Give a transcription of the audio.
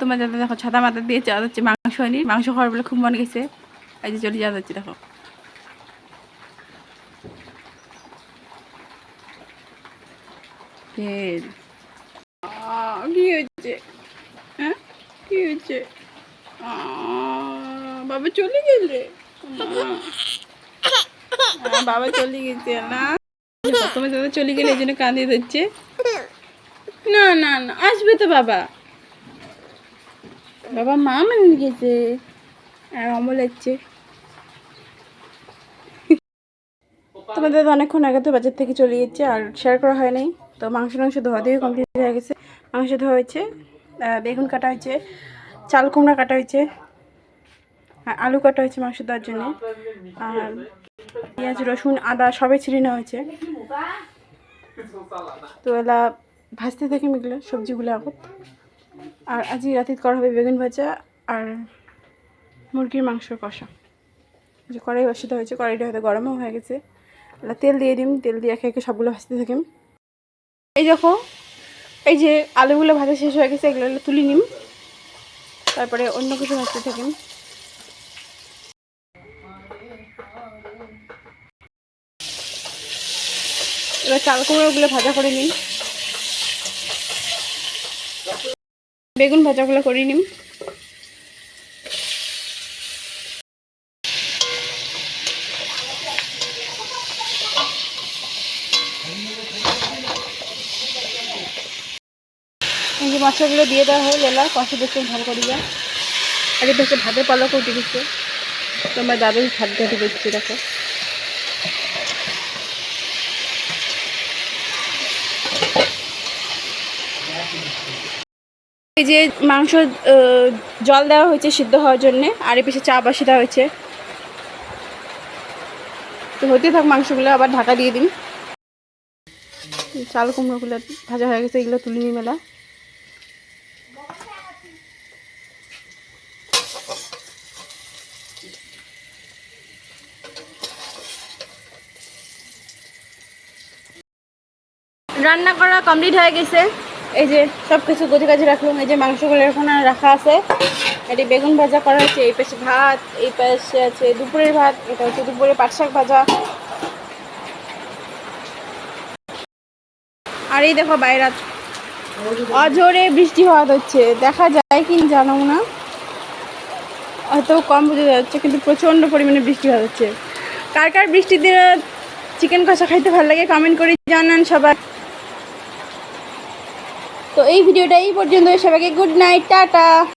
তোমার যাতে দেখো ছাতা মাথা দিয়ে যাওয়া যাচ্ছে মাংস হয়নি, মাংস খাওয়ার বলে খুব মনে গেছে, এই যে চলে যাওয়া যাচ্ছে। দেখো কি হয়েছে, হ্যাঁ কি হয়েছে? বাবা চলে গেলে, বাবা চলে গেছে না, তোমার দাদা চলে গেলে এই জন্য কাঁদিয়ে দিচ্ছে। না না না আসবে তো বাবা, বাবা মা মানে গেছে আর অমল হচ্ছে। তোমাদের অনেকক্ষণ আগে তো বাজার থেকে চলে গেছে আর শেয়ার করা হয় নাই। তো মাংস ধোয়া দিয়ে কমপ্লিট হয়ে গেছে। মাংস ধোয়া হয়েছে, বেগুন কাটা হয়েছে, চাল কুমড়া কাটা হয়েছে, আর আলু কাটা হয়েছে মাংস দেওয়ার জন্য, আর পেঁয়াজ রসুন আদা সবাই ছিঁড়ে নেওয়া হয়েছে। তো এলা ভাজতে থাকি এগুলো সবজিগুলো এখন। আর আজকে রাতে করা হবে বেগুন ভাজা আর মুরগির মাংস কষা। যে কড়াই বসাতে হয়েছে, কড়াইটা হয়তো গরমও হয়ে গেছে। তেল দিয়ে দিম, তেল দিয়ে একে একে সবগুলো ভাজতে থাকিম। এই দেখো এই যে আলুগুলো ভাজা শেষ হয়ে গেছে, এগুলো তুলে নিম, তারপরে অন্য কিছু ভাজতে থাকিম। এবার চাল কুমড়োগুলো ভাজা করে নিন, বেগুন ভাজাগুলো করে নিন। এই যে মশলাগুলো দিয়ে দেওয়া হয়ে গেল, কষে দেখতে ভালো করি যা। আর এই পাশে ভাতের পালকও উঠে গেছে, তোমার দাদুই ভাত ঘাটে দিচ্ছে। দেখো এই যে মাংস জল দেওয়া হয়েছে সিদ্ধ হওয়ার জন্যে, আর এই পাশে চা বাসি দেওয়া হয়েছে। তো হতে থাক মাংসগুলো, আবার ঢাকা দিয়ে দিন। চাল কুমড়োগুলো ভাজা হয়ে গেছে, এগুলো তুলে নিই মেলা। রান্না করা কমপ্লিট হয়ে গেছে, এই যে সব কিছু গোছে কাছে রাখলাম। এই যে মাংসগুলো এখন রাখা আছে, এটি বেগুন ভাজা করা হচ্ছে, এই পাশে ভাত, এই পাশে আছে দুপুরের ভাত, এটা হচ্ছে দুপুরে পাট শাক ভাজা। আর এই দেখো বাইরে অজোরে বৃষ্টি হওয়া হচ্ছে, দেখা যায় কি জানো না, হয়তো কম বোঝা যাচ্ছে কিন্তু প্রচণ্ড পরিমাণে বৃষ্টি হওয়া হচ্ছে। কার কার বৃষ্টিতে চিকেন কষা খাইতে ভালো লাগে কমেন্ট করে জানান সবাই। তো এই ভিডিওটা এই পর্যন্ত, সবাইকে গুড নাইট, টাটা।